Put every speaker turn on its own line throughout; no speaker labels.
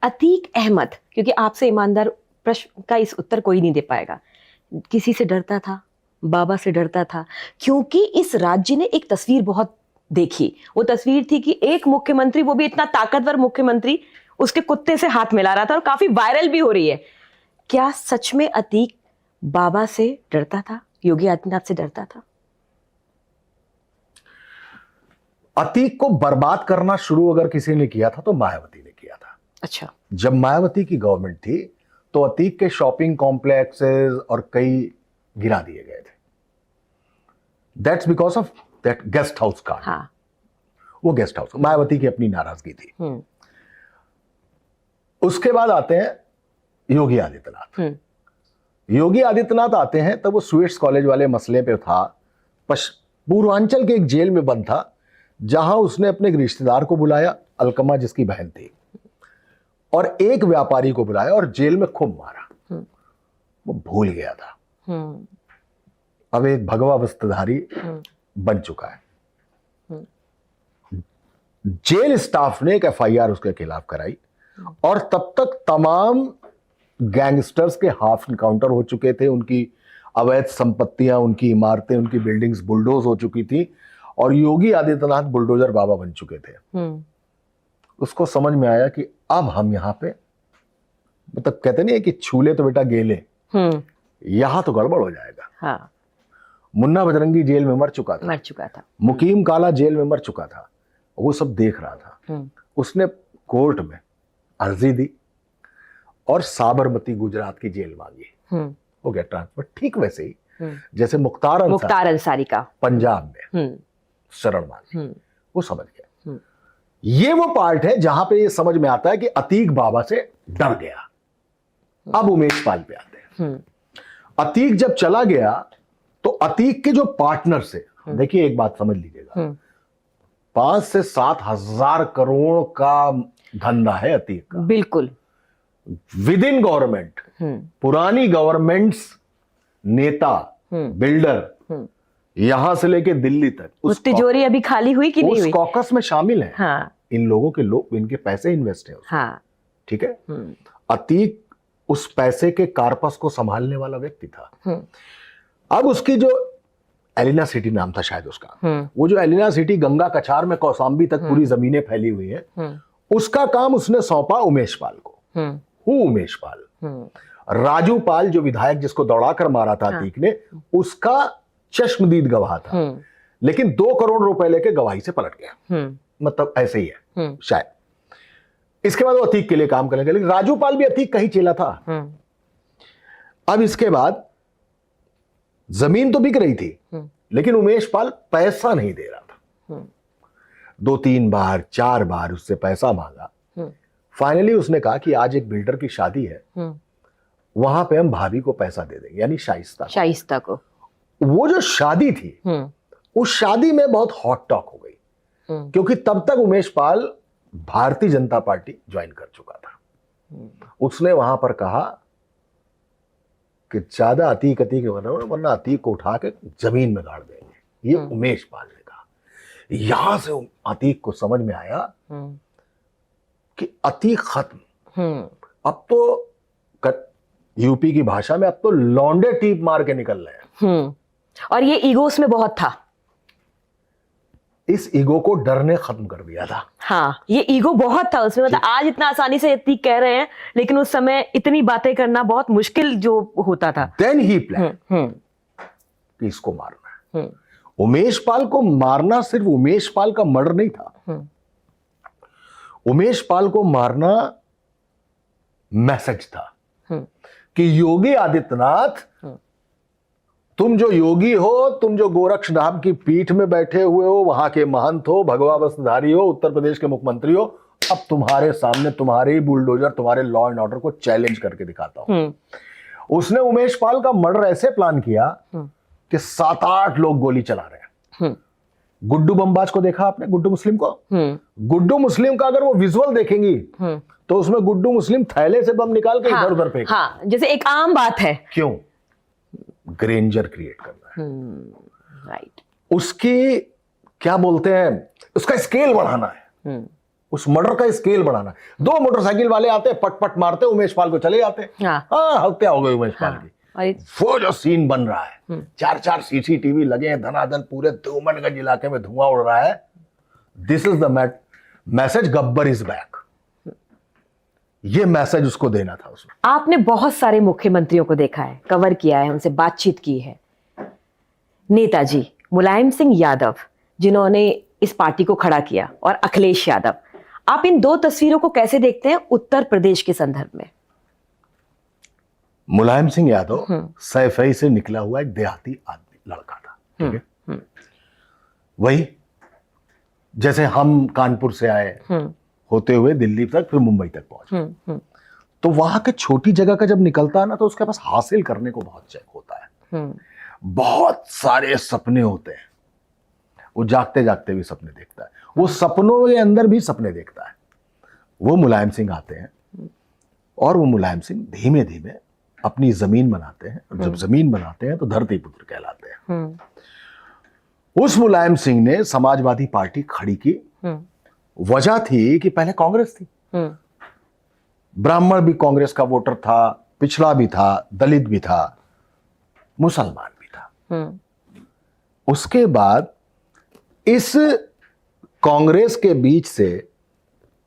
अतीक अहमद, क्योंकि आपसे ईमानदार प्रश्न का इस उत्तर कोई नहीं दे पाएगा, किसी से डरता था? बाबा से डरता था, क्योंकि इस राज्य ने एक तस्वीर बहुत देखी। वो तस्वीर थी कि एक मुख्यमंत्री, वो भी इतना ताकतवर मुख्यमंत्री, उसके कुत्ते से हाथ मिला रहा था और काफी वायरल भी हो रही है। क्या सच में अतीक बाबा से डरता था, योगी आदित्यनाथ से डरता था?
अतीक को बर्बाद करना शुरू अगर किसी ने किया था तो मायावती ने किया था।
अच्छा।
जब मायावती की गवर्नमेंट थी तो अतीक के शॉपिंग कॉम्प्लेक्सेस और कई गिरा दिए गए थे। That's because of that guest house card.
हाँ।
वो गेस्ट हाउस, मायावती की अपनी नाराजगी थी। उसके बाद आते हैं योगी आदित्यनाथ। योगी आदित्यनाथ आते हैं तब वो स्वीट्स कॉलेज वाले मसले पे था, पूर्वांचल के एक जेल में बंद था, जहां उसने अपने एक रिश्तेदार को बुलाया, अलकमा जिसकी बहन थी, और एक व्यापारी को बुलाया और जेल में खूब मारा। वो भूल गया था। अब एक भगवा वस्त्रधारी बन चुका है। जेल स्टाफ ने एक एफआईआर उसके खिलाफ कराई और तब तक तमाम गैंगस्टर्स के हाफ इनकाउंटर हो चुके थे। उनकी अवैध संपत्तियां, उनकी इमारतें, उनकी बिल्डिंग्स बुलडोज हो चुकी थी और योगी आदित्यनाथ बुलडोजर बाबा बन चुके थे। उसको समझ में आया कि अब हम यहां पे, मतलब कहते नहीं है कि छूले तो बेटा गेले, यहां तो गड़बड़ हो जाएगा।
हाँ।
मुन्ना बजरंगी जेल में मर चुका था। मुकीम काला जेल में मर चुका था। वो सब देख रहा था। उसने कोर्ट में अर्जी दी और साबरमती गुजरात की जेल मांगी। हो गया ट्रांसफर। ठीक वैसे ही जैसे मुख्तार अंसारी का पंजाब में शरण मांगी, वो समझ गया। ये वो पार्ट है जहां पे ये समझ में आता है कि अतीक बाबा से डर गया। अब उमेश पाल पे आते हैं। अतीक जब चला गया तो अतीक के जो पार्टनर से, देखिए एक बात समझ लीजिएगा, 5 से 7 हजार करोड़ का धंधा है अतीक का।
बिल्कुल।
विद इन गवर्नमेंट, पुरानी गवर्नमेंट्स, नेता, बिल्डर, यहां से लेके दिल्ली तक,
उस तिजोरी अभी खाली हुई कि नहीं हुई?
उस कॉकस में शामिल है।
हाँ।
इन लोगों के लोग, इनके पैसे इन्वेस्ट है।
हाँ।
ठीक है। अतीक उस पैसे के कार्पस को संभालने वाला व्यक्ति था। अब उसकी जो एलिना सिटी नाम था शायद उसका, वो जो एलिना सिटी गंगा कछार में कौसाम्बी तक पूरी जमीनें फैली हुई है, उसका काम उसने सौंपा उमेश पाल को। उमेश पाल, राजू पाल जो विधायक जिसको दौड़ाकर मारा था अतीक ने, उसका चश्मदीद गवाह था, लेकिन 2 करोड़ रुपए लेके गवाही से पलट गया। मतलब ऐसे ही है शायद। इसके बाद वो अतीक के लिए काम करने लगे, लेकिन राजू पाल भी अतीक का ही चेला था। अब इसके बाद जमीन तो बिक रही थी, लेकिन उमेश पाल पैसा नहीं दे रहा था। 2-3 बार 4 बार उससे पैसा मांगा। फाइनली उसने कहा कि आज एक बिल्डर की शादी है, वहां पे हम भाभी को पैसा दे देंगे, यानी शाइस्ता को। वो जो शादी थी, उस शादी में बहुत हॉट टॉक हो गई, क्योंकि तब तक उमेश पाल भारतीय जनता पार्टी ज्वाइन कर चुका था। उसने वहां पर कहा कि ज्यादा अतीक वरना अतीक को उठा के जमीन में गाड़ देंगे। ये उमेश पाल ने कहा। यहां से अतीक को समझ में आया कि अतीक खत्म। अब तो यूपी की भाषा में अब तो लौंडे टीप मार के निकल रहे हैं।
और ये ईगो उसमें बहुत था।
इस ईगो को डर ने खत्म कर दिया था।
हाँ, ये ईगो बहुत था उसमें। मतलब आज इतना आसानी से अतीक कह रहे हैं, लेकिन उस समय इतनी बातें करना बहुत मुश्किल जो होता था।
देन ही प्लान कि इसको मारना है। उमेश पाल को मारना सिर्फ उमेश पाल का मर्डर नहीं था। उमेश पाल को मारना मैसेज था कि योगी आदित्यनाथ, तुम जो योगी हो, तुम जो गोरक्षनाथ की पीठ में बैठे हुए हो, वहां के महंत हो, भगवा वस्त्रधारी हो, उत्तर प्रदेश के मुख्यमंत्री हो, अब तुम्हारे सामने तुम्हारे ही बुलडोजर, तुम्हारे लॉ एंड ऑर्डर को चैलेंज करके दिखाता हूं। उसने उमेश पाल का मर्डर ऐसे प्लान किया कि 7-8 लोग गोली चला रहे हैं। गुड्डू बमबाज को देखा आपने, गुड्डू मुस्लिम को? गुड्डू मुस्लिम का अगर वो विजुअल देखेंगी तो उसमें गुड्डू मुस्लिम थैले से बम निकाल के इधर उधर फेंक।
हाँ, जैसे एक आम बात है।
क्यों? ग्रेंजर क्रिएट करना है।
राइट।
उसकी क्या बोलते हैं, उसका स्केल बढ़ाना है। उस मर्डर का स्केल बढ़ाना। 2 मोटरसाइकिल वाले आते, पट पट मारते, उमेश पाल को चले जाते। हाँ, हत्या हो गई उमेश पाल की। वो जो सीन बन रहा है, 4-4 सीसीटीवी लगे हैं, धनाधन पूरे दोमनगंज इलाके में धुआं उड़ रहा है। This is the message, Gabbar is back. ये मैसेज उसको देना था उसमें।
आपने बहुत सारे मुख्यमंत्रियों को देखा है, कवर किया है, उनसे बातचीत की है। नेताजी मुलायम सिंह यादव जिन्होंने इस पार्टी को खड़ा किया, और अखिलेश यादव, आप इन 2 तस्वीरों को कैसे देखते हैं उत्तर प्रदेश के संदर्भ में?
मुलायम सिंह यादव सैफई से निकला हुआ एक देहाती आदमी लड़का था, ठीक है। वही जैसे हम कानपुर से आए, होते हुए दिल्ली तक, फिर मुंबई तक पहुंचे, तो वहां के छोटी जगह का जब निकलता है ना, तो उसके पास हासिल करने को बहुत चेक होता है, बहुत सारे सपने होते हैं। वो जागते जागते भी सपने देखता है, वो सपनों के अंदर भी सपने देखता है। वो मुलायम सिंह आते हैं, और वो मुलायम सिंह धीमे धीमे अपनी जमीन बनाते हैं, और जब जमीन बनाते हैं तो धरती पुत्र कहलाते हैं। उस मुलायम सिंह ने समाजवादी पार्टी खड़ी की। वजह थी कि पहले कांग्रेस थी, ब्राह्मण भी कांग्रेस का वोटर था, पिछड़ा भी था, दलित भी था, मुसलमान भी था। उसके बाद इस कांग्रेस के बीच से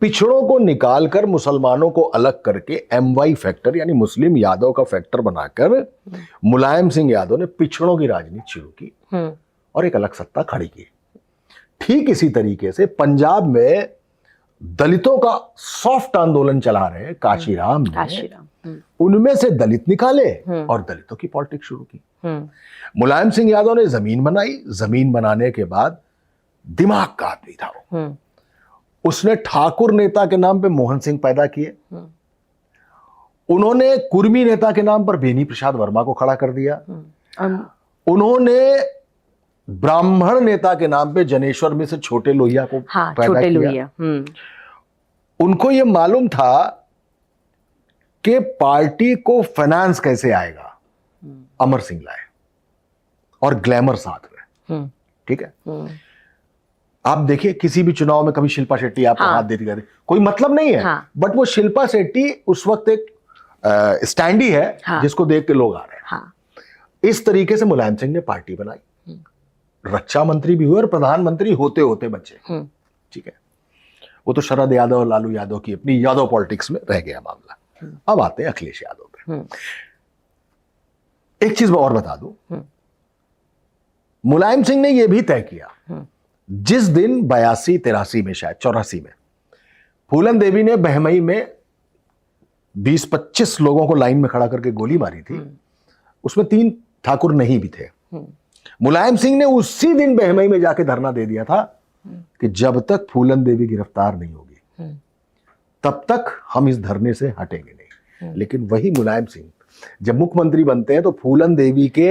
पिछड़ों को निकालकर मुसलमानों को अलग करके MY फैक्टर यानी मुस्लिम यादव का फैक्टर बनाकर मुलायम सिंह यादव ने पिछड़ों की राजनीति शुरू की और एक अलग सत्ता खड़ी की। ठीक इसी तरीके से पंजाब में दलितों का सॉफ्ट आंदोलन चला रहे काशीराम ने, उनमें से दलित निकाले और दलितों की पॉलिटिक्स शुरू की। मुलायम सिंह यादव ने जमीन बनाई, जमीन बनाने के बाद दिमाग का आदमी था वो। उसने ठाकुर नेता के नाम पे मोहन सिंह पैदा किए। उन्होंने कुर्मी नेता के नाम पर बेनी प्रसाद वर्मा को खड़ा कर दिया। उन्होंने ब्राह्मण नेता के नाम पे जनेश्वर में से छोटे लोहिया को पैदा किया। उनको यह मालूम था कि पार्टी को फाइनेंस कैसे आएगा, अमर सिंह लाए और ग्लैमर साथ में, ठीक है। आप देखिए किसी भी चुनाव में कभी शिल्पा शेट्टी आपको हाथ देती रहती, कोई मतलब नहीं है, बट वो शिल्पा शेट्टी उस वक्त एक स्टैंडी है जिसको देख के लोग आ रहे हैं। इस तरीके से मुलायम सिंह ने पार्टी बनाई, रक्षा मंत्री भी हुए और प्रधानमंत्री होते होते बचे, ठीक है। वो तो शरद यादव और लालू यादव की अपनी यादव पॉलिटिक्स में रह गया मामला। अब आते हैं अखिलेश यादव पे। एक चीज मैं और बता दूं, मुलायम सिंह ने यह भी तय किया, जिस दिन 82-83 में, शायद 84 में, फूलन देवी ने बहमई में 20-25 लोगों को लाइन में खड़ा करके गोली मारी थी, उसमें 3 ठाकुर नहीं भी थे। मुलायम सिंह ने उसी दिन बहमई में जाके धरना दे दिया था कि जब तक फूलन देवी गिरफ्तार नहीं होगी तब तक हम इस धरने से हटेंगे नहीं। लेकिन वही मुलायम सिंह जब मुख्यमंत्री बनते हैं तो फूलन देवी के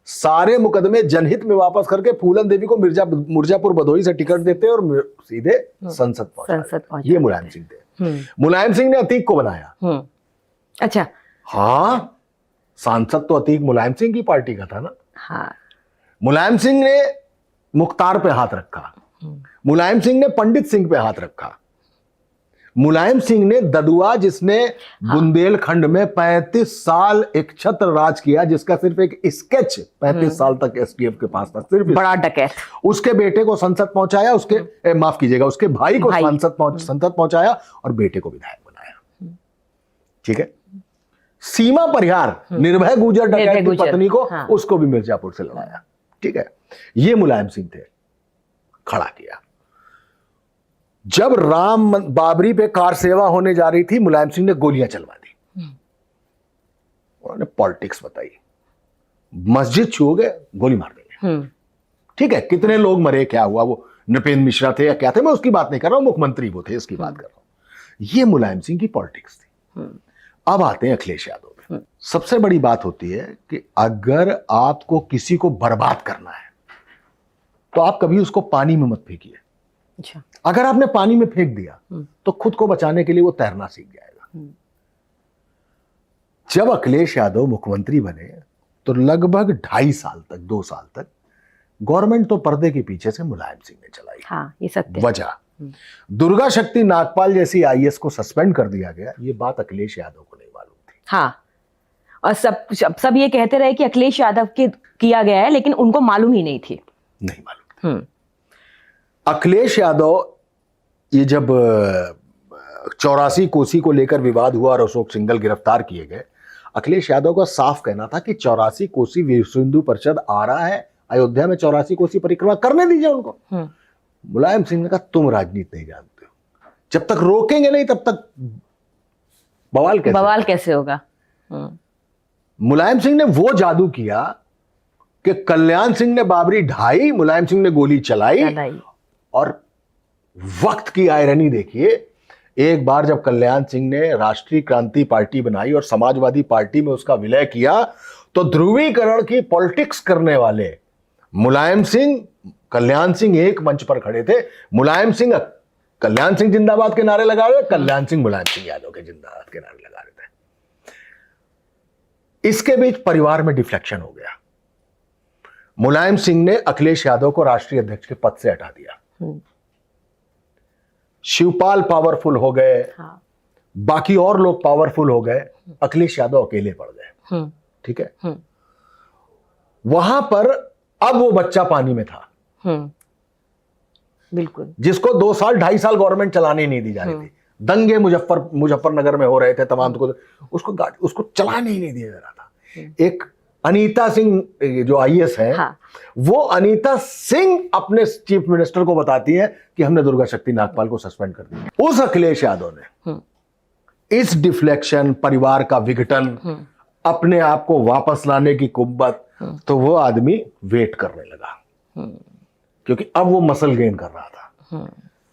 सारे मुकदमे जनहित में वापस करके फूलन देवी को मिर्जापुर भदोही से टिकट देते हैं और सीधे संसद पहुंचाते। ये मुलायम सिंह थे। मुलायम सिंह ने अतीक को बनाया।
अच्छा,
हाँ, सांसद तो अतीक मुलायम सिंह की पार्टी का था ना।
हाँ।
मुलायम सिंह ने मुख्तार पे हाथ रखा, मुलायम सिंह ने पंडित सिंह पे हाथ रखा, मुलायम सिंह ने ददुआ जिसने बुंदेलखंड में 35 साल एक छत्र राज किया, जिसका सिर्फ एक स्केच 35 साल तक STF के पास था, सिर्फ
बड़ा डकैत, उसके
बेटे को संसद पहुंचाया, उसके माफ कीजिएगा, उसके भाई को संसद पहुंचाया और बेटे को विधायक बनाया, ठीक है। सीमा परिहार निर्भय गुजर डकैत की पत्नी को, उसको भी मिर्जापुर से लड़ाया, ठीक है। ये मुलायम सिंह थे, खड़ा किया। जब राम बाबरी पे कार सेवा होने जा रही थी, मुलायम सिंह ने गोलियां चलवा दी। उन्होंने पॉलिटिक्स बताई, मस्जिद छूओगे गोली मार देंगे, ठीक है। कितने लोग मरे, क्या हुआ, वो नृपेंद्र मिश्रा थे या क्या थे, मैं उसकी बात नहीं कर रहा हूं, मुख्यमंत्री वो थे, इसकी बात कर रहा हूं। ये मुलायम सिंह की पॉलिटिक्स थी। अब आते हैं अखिलेश यादव पे। सबसे बड़ी बात होती है कि अगर आपको किसी को बर्बाद करना है तो आप कभी उसको पानी में मत फेंकिए।
अच्छा।
अगर आपने पानी में फेंक दिया तो खुद को बचाने के लिए वो तैरना सीख जाएगा। जब अखिलेश यादव मुख्यमंत्री बने तो लगभग 2.5 साल तक, 2 साल तक गवर्नमेंट तो पर्दे के पीछे से मुलायम सिंह ने चलाई।
हाँ, ये सत्य।
वजह दुर्गा शक्ति नागपाल जैसी आईएएस को सस्पेंड कर दिया गया, ये बात अखिलेश यादव को नहीं मालूम थी।
हाँ, और सब ये कहते रहे कि अखिलेश यादव के किया गया है, लेकिन उनको मालूम ही नहीं थी।
नहीं मालूम। अखिलेश यादव, ये जब 84 कोसी को लेकर विवाद हुआ और अशोक सिंघल गिरफ्तार किए गए, अखिलेश यादव का साफ कहना था कि 84 कोसी विश्व हिंदू परिषद आ रहा है अयोध्या में, 84 कोसी परिक्रमा करने दीजिए उनको। मुलायम सिंह ने कहा तुम राजनीति नहीं जानते हो, जब तक रोकेंगे नहीं तब तक बवाल कैसे
होगा।
मुलायम सिंह ने वो जादू किया कि कल्याण सिंह ने बाबरी ढाई, मुलायम सिंह ने गोली चलाई। और वक्त की आयरनी देखिए, एक बार जब कल्याण सिंह ने राष्ट्रीय क्रांति पार्टी बनाई और समाजवादी पार्टी में उसका विलय किया, तो ध्रुवीकरण की पॉलिटिक्स करने वाले मुलायम सिंह, कल्याण सिंह एक मंच पर खड़े थे। मुलायम सिंह कल्याण सिंह जिंदाबाद के नारे लगा रहे, कल्याण सिंह मुलायम सिंह यादव के जिंदाबाद के नारे लगा रहे थे। इसके बीच परिवार में डिफ्लेक्शन हो गया। मुलायम सिंह ने अखिलेश यादव को राष्ट्रीय अध्यक्ष के पद से हटा दिया। शिवपाल पावरफुल हो गए, बाकी और लोग पावरफुल हो गए, अखिलेश यादव अकेले पड़ गए। ठीक है, वहां पर अब वो बच्चा पानी में था।
बिल्कुल,
जिसको 2 साल 2.5 साल गवर्नमेंट चलाने नहीं दी जा रही थी। दंगे मुजफ्फरनगर में हो रहे थे तमाम, उसको चलाने ही नहीं दिया जा रहा था। एक अनीता सिंह जो आईएएस है, वो अनीता सिंह अपने चीफ मिनिस्टर को बताती है कि हमने दुर्गा शक्ति नागपाल को सस्पेंड कर दिया। उस अखिलेश यादव ने इस डिफ्लेक्शन, परिवार का विघटन, अपने आप को वापस लाने की कुव्वत, तो वो आदमी वेट करने लगा, क्योंकि अब वो मसल गेन कर रहा था।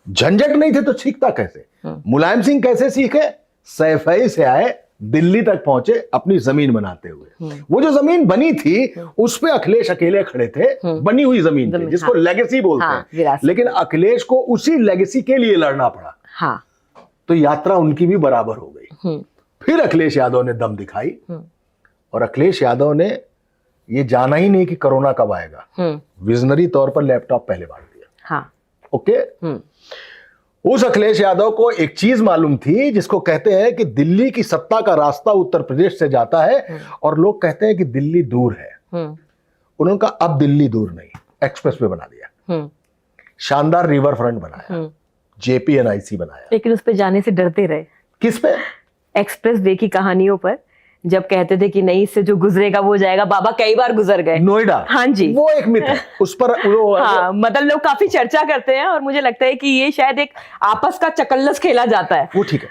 झंझट नहीं थे तो सीखता कैसे? मुलायम सिंह कैसे सीखे? सैफई से आए, दिल्ली तक पहुंचे अपनी जमीन बनाते हुए। वो जो जमीन बनी थी उस पे अखिलेश अकेले खड़े थे, बनी हुई जमीन पे, जिसको लेगेसी बोलते हैं। लेकिन अखिलेश को उसी लेगेसी के लिए लड़ना पड़ा। तो यात्रा उनकी भी बराबर हो गई। फिर अखिलेश यादव ने दम दिखाई, और अखिलेश यादव ने ये जाना ही नहीं कि कोरोना कब आएगा, विजनरी तौर पर लैपटॉप पहले बांट दिया। ओके, उस अखिलेश यादव को एक चीज मालूम थी, जिसको कहते हैं कि दिल्ली की सत्ता का रास्ता उत्तर प्रदेश से जाता है, और लोग कहते हैं कि दिल्ली दूर है। उन्होंने कहा अब दिल्ली दूर नहीं, एक्सप्रेस वे बना दिया, शानदार रिवर फ्रंट बनाया, JPNIC बनाया।
लेकिन उस पे जाने से डरते रहे।
किस पे?
एक्सप्रेस वे की कहानियों पर, जब कहते थे कि नहीं, इससे जो गुजरेगा वो जाएगा। बाबा कई बार गुजर गए
नोएडा।
हाँ जी,
वो एक मिथ है, उस पर
हाँ, मतलब लोग काफी चर्चा करते हैं, और मुझे लगता है कि ये शायद एक आपस का चकल्लस खेला जाता है।
वो ठीक है,